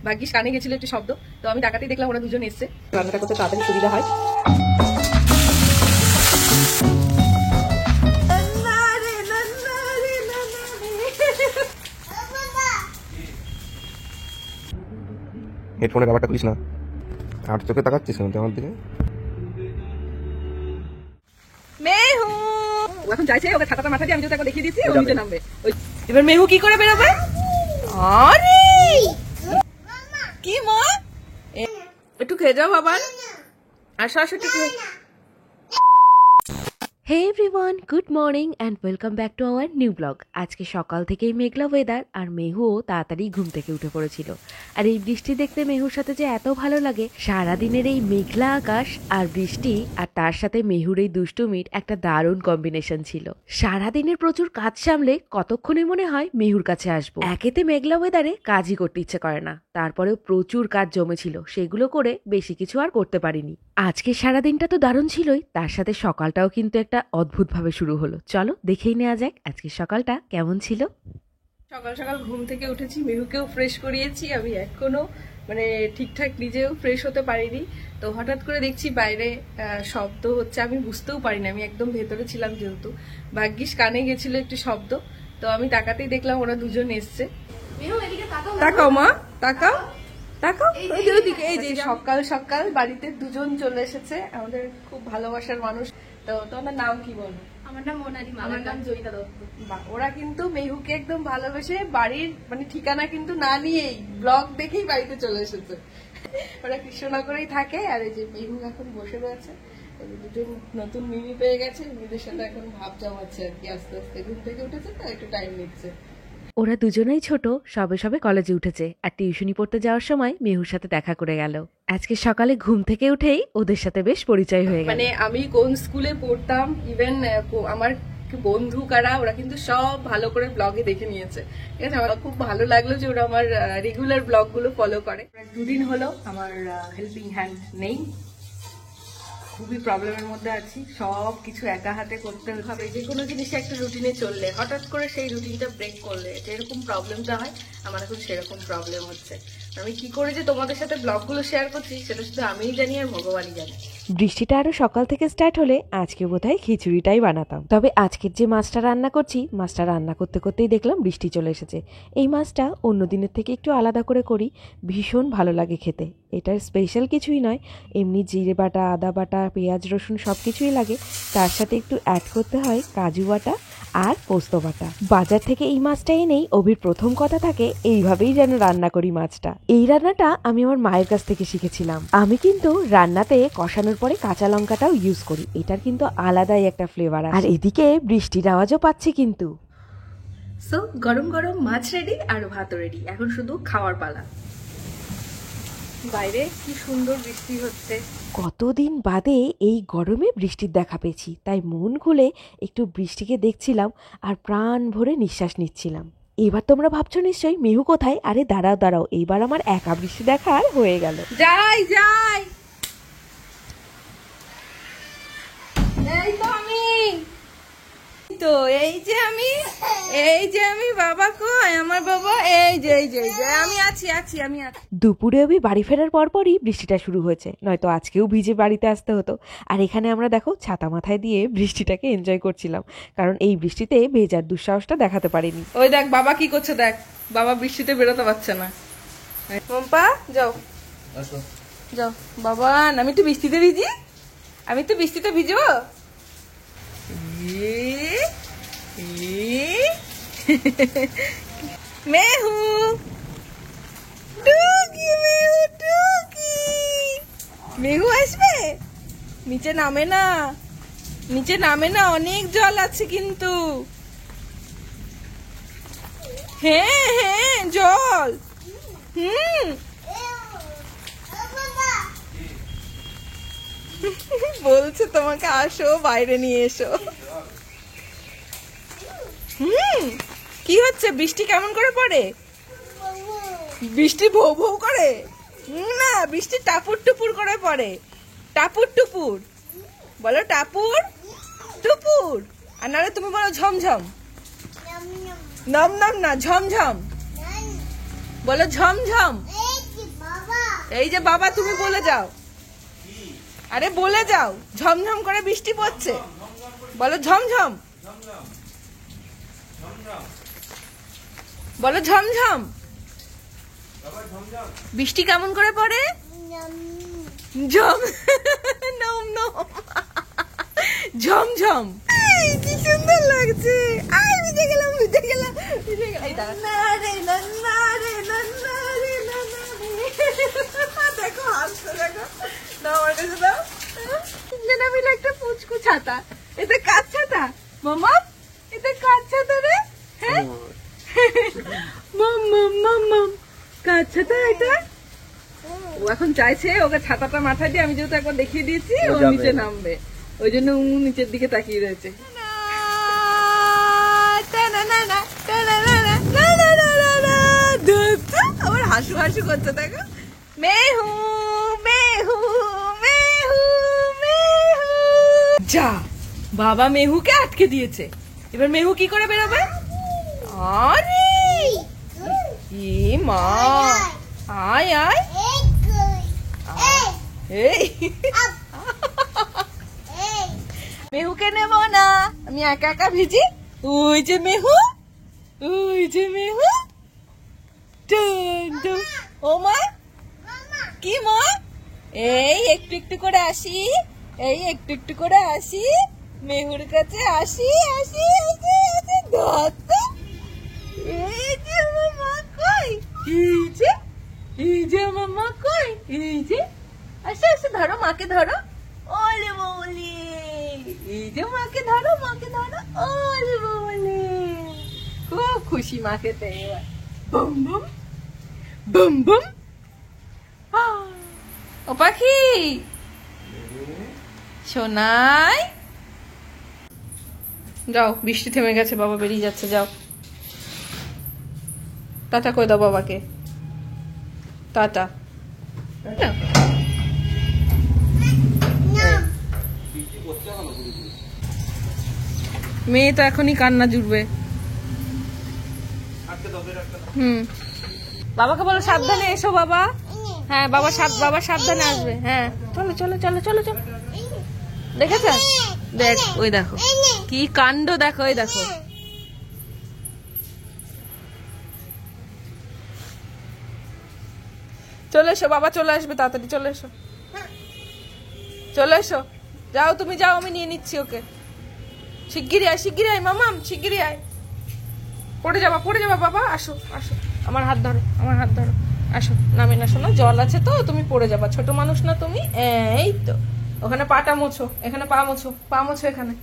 ভাগ্যিস কানে গেছিল একটু শব্দ, তো আমি ডাকাতেই দেখলাম ওরা দুজন এসছে। রান্নাটা করতে তাড়াতাড়ি সুবিধা হয়। হেডফোনের ব্যাপারটা খুলিস না, আর চোখে তাকাচ্ছিস না আমার দিকে। মেহু এখন যাইছে, ওকে ছাতাটা মাথা দিয়ে আমি যদি দেখিয়ে দিচ্ছি ও নিচে নামবে। এবার মেহু কি করে বেরোবে? আরে কি মা, একটু খেয়ে যাও বাবা, আসো আসো একটু। Hey everyone, good morning and welcome back to our new blog. আজকে সকাল থেকেই মেঘলা ওয়েদার, আর মেহুও তাড়াতাড়ি ঘুম থেকে উঠে পড়েছিল। আর এই বৃষ্টি দেখতে মেহুর সাথে যে এত ভালো লাগে, সারাদিনের এই মেঘলা আকাশ আর বৃষ্টি আর তার সাথে মেহুর এই দুষ্টুমির একটা দারুণ কম্বিনেশন ছিল। সারাদিনের প্রচুর কাজ সামলে কতক্ষণে মনে হয় মেহুর কাছে আসবো। একেতে মেঘলা ওয়েদারে কাজই করতে ইচ্ছে করে না, তারপরেও প্রচুর কাজ জমেছিল, সেগুলো করে বেশি কিছু আর করতে পারিনি। আজকে সারাদিনটা তো দারুণ ছিলই, তার সাথে সকালটাও কিন্তু একটা অদ্ভুত ভাবে শুরু হলো। চলো দেখেই নেওয়া যাক আজকে সকালটা কেমন ছিল। সকাল সকাল ঘুম থেকে উঠেছি, মেহুকেও ফ্রেশ করিয়েছি, আমি এখনো মানে ঠিকঠাক নিজেও ফ্রেশ হতে পারিনি। তো হঠাৎ করে দেখছি বাইরে শব্দ হচ্ছে, আমি বুঝতেও পারিনি, আমি একদম ভেতরে ছিলাম যেহেতু। ভাগ্যিস কানে গেছিল একটু শব্দ, তো আমি তাকাতেই দেখলাম ওরা দুজন এসছে। তাকাও মা, তাকাও তাকাও ওইদিকে। এই যে সকাল সকাল বাড়িতে দুজন চলে এসেছে, আমাদের খুব ভালোবাসার মানুষ। তো তোমার নাম কি বলো? আমার নাম মোনালি, আমার নাম জয়িতা দত্ত। ওরা কিন্তু মেহুকে একদম ভালোবেসে বাড়ির মানে ঠিকানা কিন্তু না নিয়েই ব্লগ দেখেই বাড়িতে চলে এসেছে। ওরা কৃষ্ণনগরেই থাকে, আর এই যে মেহু এখন বসে রয়েছে। দুজন নতুন মিমি পেয়ে গেছে, মিমিদের সাথে এখন ভাব জমাচ্ছে আর কি। আস্তে আস্তে ঘুম থেকে উঠেছে তো একটু টাইম নিচ্ছে। ওরা দুজনেই ছোট, সবে সবে কলেজে উঠেছে, আর টিউশনি পড়তে যাওয়ার সময় মেহুর সাথে দেখা করে গেল। আজকে সকালে ঘুম থেকে উঠেই ওদের সাথে বেশ পরিচয় হয়ে গেল। মানে আমি কোন স্কুলে পড়তাম, ইভেন আমার বন্ধু কারা, ওরা কিন্তু সব ভালো করে ব্লগে দেখে নিয়েছে। ঠিক আছে, আমার খুব ভালো লাগলো যে ওরা আমার রেগুলার ব্লগ গুলো ফলো করে। দুদিন হলো আমার হেল্পিং হ্যান্ড নেই, খুবই প্রবলেমের মধ্যে আছি। সব কিছু একা হাতে করতে হবে। যে কোনো জিনিসে একটা রুটিনে চললে হঠাৎ করে সেই রুটিনটা ব্রেক করলে যেরকম প্রবলেমটা হয়, আমার এখন সেরকম প্রবলেম হচ্ছে। আমি কি করে যে তোমাদের সাথে ব্লগগুলো শেয়ার করছি সেটা শুধু আমিই জানি আর ভগবানই জানে। বৃষ্টিটা আরো সকাল থেকে স্টার্ট হলে আজকে বোধহয় খিচুড়িটাই বানাতাম। তবে আজকের যে মাছটা রান্না করছি, মাছটা রান্না করতে করতেই দেখলাম বৃষ্টি চলে এসেছে। এই মাছটা অন্য দিনের থেকে একটু আলাদা করে করি, ভীষণ ভালো লাগে খেতে। এটার স্পেশাল কিছুই নয়, এমনি জিরে বাটা, আদা বাটা, পেঁয়াজ রসুন সব কিছুই লাগে, তার সাথে একটু অ্যাড করতে হয় কাজু বাটা আর পোস্ত বাটা। বাজার থেকে এই মাছটা এনেই অভির প্রথম কথা থাকে, এইভাবেই যেন রান্না করি মাছটা। এই রান্নাটা আমি আমার মায়ের কাছ থেকে শিখেছিলাম। আমি কিন্তু রান্নাতে কষানোর পরে কাঁচা লঙ্কাটাও ইউজ করি, এটার কিন্তু আলাদাই একটা ফ্লেভার। আর এদিকে বৃষ্টির আওয়াজও পাচ্ছি কিন্তু। সো গরম গরম মাছ রেডি আর ভাত রেডি, এখন শুধু খাওয়ার পালা। বাইরে কি সুন্দর বৃষ্টি হচ্ছে। কতদিন বাদে এই গরমে বৃষ্টির দেখা পেয়েছি, তাই মন খুলে একটু বৃষ্টিকে দেখছিলাম আর প্রাণ ভরে নিঃশ্বাস নিচ্ছিলাম। এবার তোমরা ভাবছো নিশ্চয়ই মেহু কোথায়? আরে দাঁড়াও দাঁড়াও, এইবার আমার একা বৃষ্টি দেখার হয়ে গেল। যাই যাই, এই তো আমি, তো এই যে আমি বাবা কই আমার বাবা, এই যে আমি আছি আমি আছি। দুপুরে অবধি বাড়ি ফেরার পরপরই বৃষ্টিটা শুরু হয়েছে, নয়তো আজকেও ভিজে বাড়িতে আসতে হতো। আর এখানে আমরা দেখো ছাতা মাথায় দিয়ে বৃষ্টিটাকে এনজয় করছিলাম, কারণ এই বৃষ্টিতে ভেজার দুঃসাহসটা দেখাতে পারিনি। ওই দেখ বাবা কি করছে, দেখ বাবা বৃষ্টিতে বেরোতে পারছে না। পম্পা যাও যাও বাবা, আমি একটু বৃষ্টিতে ভিজি, আমি একটু বৃষ্টিতে ভিজবো। মেহু টুকি, মেহু আসবে, নিচে নামে না, অনেক জল আছে কিন্তু। হ্যাঁ জল, বলছে তোমাকে আসো বাইরে নিয়ে এসো। কি হচ্ছে, বৃষ্টি কেমন করে পড়ে? বৃষ্টি ভৌ ভৌ করে না, বৃষ্টি টাপুর টুপুর করে পড়ে। টাপুর টুপুর বলো, টাপুর টুপুর। আর নাহলে তুমি বলো ঝমঝম। নম নম না, ঝমঝম বলো, ঝমঝম। এই যে বাবা, তুমি বলে যাও, আরে বলে যাও, ঝমঝম করে বৃষ্টি পড়ছে, বলো ঝমঝম, বলো ঝমঝম। বৃষ্টি কেমন করে পড়ে? ঝম নম নম, ঝমঝম। কি সুন্দর লাগছে। আই বুঝে গেলাম, বুঝে গেলাম, বুঝে গেলাম। না রে না, না রে না, না রে না, না রে। দেখো হাসছো, দেখো। দাও আমার কাছে দাও। যেন মিলে একটা পুচকু ছাতা। এটা কার ছাতা মামা? এটা কার ছাতা রে? হ্যাঁ মাম মাম মাম মাম, কার ছাতা এটা? ও এখন চাইছে ওকে ছাতাটা মাথায় দিয়ে, আমি যেহেতু একবার দেখিয়ে দিয়েছি ও নিচে নামবে, ওই জন্য ও নিচের দিকে তাকিয়ে রয়েছে। আবার হাসু হাসু করছে, দেখো। মেহু মেহু মেহু মেহু। যা, বাবা মেহুকে আটকে দিয়েছে, এবার মেহু কি করে বেরোবে? আরে এ মা, আয় আয়, এই মেহুকে নেব না, আমি একা একা ভিজি। ওই যে মেহু, ওই যে মেহু। ও মা, কি মা? এই একটু একটু করে আসি, এই একটু একটু করে আসি, মেহুর কাছে আসি আসি আসি আসি। ধর, এই যে আমার মা কই, এই যে, এই যে আমার মা কই, এই যে। আসে আসে, ধরো মাকে, ধরো। ওলে বলে, এই যে মাকে ধরো, মাকে ধরো। ওলে বলে, খুব খুশি মাকে পেয়ে এবার। Boom boom boom boom. ও পাখি সোনাই, যাও, বৃষ্টি থেমে গেছে, বাবা বেরিয়ে যাচ্ছে, যাও। টাটা করে দাও বাবাকে, টাটা। মেয়ে তো এখনই কান্না জুড়বে। বাবাকে বলো সাবধানে এসো বাবা। হ্যাঁ বাবা, বাবা সাবধানে আসবে। হ্যাঁ চলো চলো চলো চলো চলো। দেখেছ, দেখ, ওই দেখো কি কাণ্ড, দেখো, ওই দেখো। চলে এসো বাবা, চলে আসবে, তাড়াতাড়ি চলে এসো, চলে এসো। যাও তুমি, যাও, আমি নিয়ে নিচ্ছি ওকে। শিগগিরই আয়, শিগগিরই আয় মামাম, শিগগিরই আয়। পড়ে যাবা, পড়ে যাবা বাবা, আসো আসো, আমার হাত ধরো, আমার হাত ধরো, আসো। নামে না শোনো, জল আছে তো, তুমি পড়ে যাবা, ছোট মানুষ না তুমি। এই তো, ওখানে পাটা মোছো, এখানে পা মোছো, পা মোছো, এখানে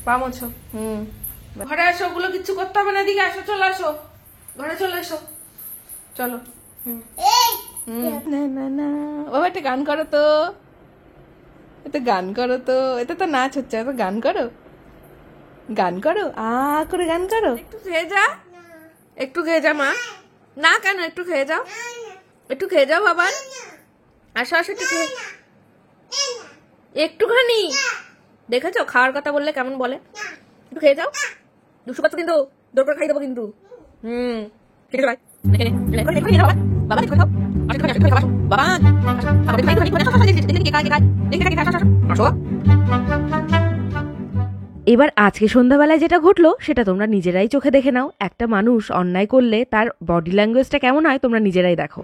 পা মোছো। ঘরে আসো, ওগুলো কিচ্ছু করতে হবে না, এদিকে আসো, চলে আসো, ঘরে চলে এসো, চলো। না না না, বাবা একটা গান করো তো, এটা গান করো তো, এটা তো নাচ হচ্ছে, এটা গান করো, গান করো, করে গান করো। একটু খেয়ে যা, একটু খেয়ে যা মা। না কেন, একটু খেয়ে যাও, একটু খেয়ে যাও বাবা। আসো আসো, একটু খেয়ে, একটুখানি। দেখেছো খাওয়ার কথা বললে কেমন বলে, একটু খেয়ে যাও। দুশো পাচ্ছ কিন্তু, দৌড় করে খাই দেবো কিন্তু। ঠিক আছে এবার আজকে সন্ধ্যাবেলায় যেটা ঘটলো সেটা তোমরা নিজেরাই চোখে দেখে নাও। একটা মানুষ অন্যায় করলে তার বডি ল্যাঙ্গুয়েজটা কেমন হয় তোমরা নিজেরাই দেখো।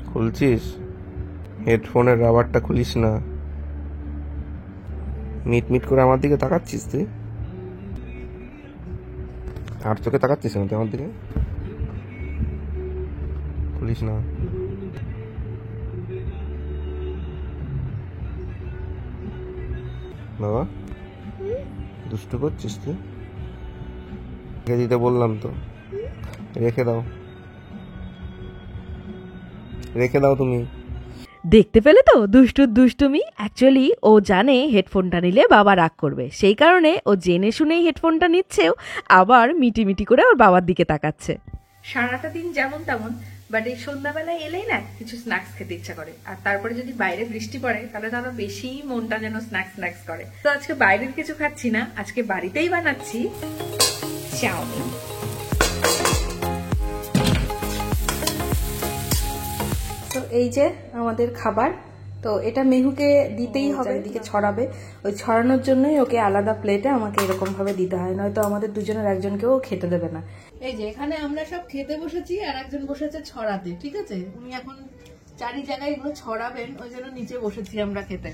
খুলছিস? হেডফোনের রাবারটা খুলিস না। মিট মিট করে আমার দিকে তাকাচ্ছিস তুই? আর চোখে তাকাচ্ছিস না তুই আমার দিকে? খুলিস না। বাবা, দুষ্টু করছিস তুই? রেখে দিতে বললাম তো, রেখে দাও, রেখে দাও তুমি। দেখতে পেলে তো দুষ্টুর দুষ্টুমি। অ্যাকচুয়ালি ও জানে হেডফোনটা নিলে বাবা রাগ করবে, সেই কারণে ও জেনে শুনেই হেডফোনটা নিচ্ছেও, আবার মিটি মিটি করে ওর বাবার দিকে তাকাচ্ছে। সারাটা দিন যেমন তেমন বাট এই সন্ধ্যাবেলায় এলেই না কিছু স্ন্যাক্স খেতে ইচ্ছা করে, আর তারপরে যদি বাইরে বৃষ্টি পড়ে তাহলে তো আরো বেশি মনটা যেন স্ন্যাক্স করে। তো আজকে বাইরের কিছু খাচ্ছি না, আজকে বাড়িতেই বানাচ্ছি চাউমিন। তো এই যে আমাদের খাবার, তো এটা মেহুকে দিতেই হবে, এদিকে ছড়াবে, ওই ছড়ানোর জন্যই ওকে আলাদা প্লেটে আমাকে এরকম ভাবে দিতে হয়, নয়তো আমাদের দুজনের একজনকেও খেতে দেবে না। এই যে এখানে আমরা সব খেতে বসেছি আর একজন বসেছে ছড়াতে, ঠিক আছে, উনি এখন চারি জায়গায় এগুলো ছড়াবেন, ওই জন্য নিচে বসেছি আমরা খেতে,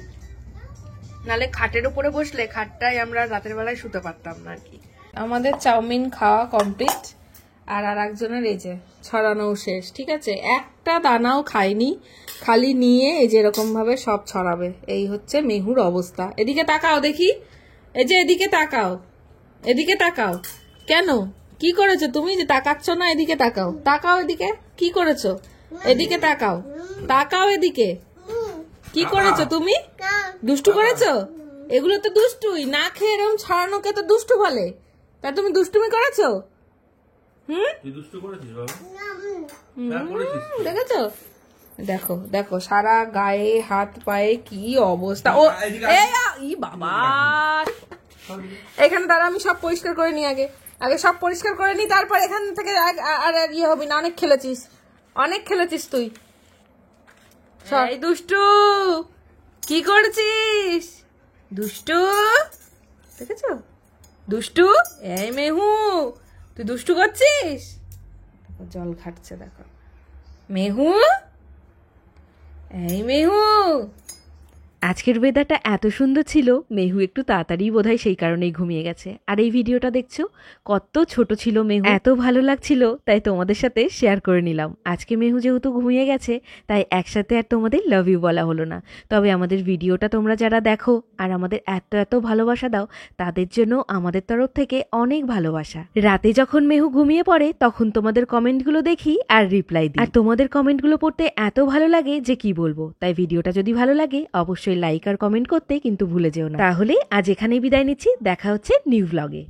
নালে খাটের উপরে বসলে খাটটাই আমরা রাতের বেলায় শুতে পারতাম না আর কি। আমাদের চাউমিন খাওয়া কমপ্লিট, আর একজনের এই যে ছড়ানো শেষ, ঠিক আছে, একটা দানাও খাইনি, খালি নিয়ে এই যে এরকম ভাবে সব ছড়াবে। এই হচ্ছে মেহুর অবস্থা। এদিকে তাকাও দেখি, এই যে এদিকে তাকাও, এদিকে তাকাও, কেন কি করেছো তুমি যে তাকাচ্ছ না? এদিকে তাকাও, তাকাও এদিকে, কি করেছো? এদিকে তাকাও, তাকাও এদিকে, কি করেছো তুমি? দুষ্টু করেছো? এগুলো তো দুষ্টুই, না খেয়ে এরকম ছড়ানোকে তো দুষ্টু বলে, তা তুমি দুষ্টুমি করেছো? দেখেছো, দেখো দেখো সারা গায়ে হাত পায়ে কি অবস্থা। ও এই বাবা, এখানে দাঁড়া, আমি সব পরিষ্কার করে নি, আগে সব পরিষ্কার করে নি, তারপর এখান থেকে আর ইয়ে হবি না, অনেক খেলেছিস তুই। এই দুষ্টু, কি করছিস দুষ্টু? দেখেছো দুষ্টু, এই মেহু তুই দুষ্টু করছিস, জল ঘাটছে দেখো মেহু, এই মেহু। আজকের ওয়েদারটা এত সুন্দর ছিল, মেহু একটু তাড়াতাড়ি বোধহয় সেই কারণেই ঘুমিয়ে গেছে। আর এই ভিডিওটা দেখছো, কত ছোট ছিল মেহু, এত ভালো লাগছিল তাই তোমাদের সাথে শেয়ার করে নিলাম। আজকে মেহু যেহেতু ঘুমিয়ে গেছে তাই একসাথে আর তোমাদের লাভ ইউ বলা হলো না। তবে আমাদের ভিডিওটা তোমরা যারা দেখো আর আমাদের এত ভালোবাসা দাও, তাদের জন্য আমাদের তরফ থেকে অনেক ভালোবাসা। রাতে যখন মেহু ঘুমিয়ে পড়ে তখন তোমাদের কমেন্টগুলো দেখি আর রিপ্লাই দিই, আর তোমাদের কমেন্টগুলো পড়তে এত ভালো লাগে যে কি বলবো। তাই ভিডিওটা যদি ভালো লাগে অবশ্যই লাইক আর কমেন্ট করতে কিন্তু ভুলে যেও না। তাহলে আজ এখানেই বিদায় নিচ্ছি, দেখা হচ্ছে নিউ ব্লগে।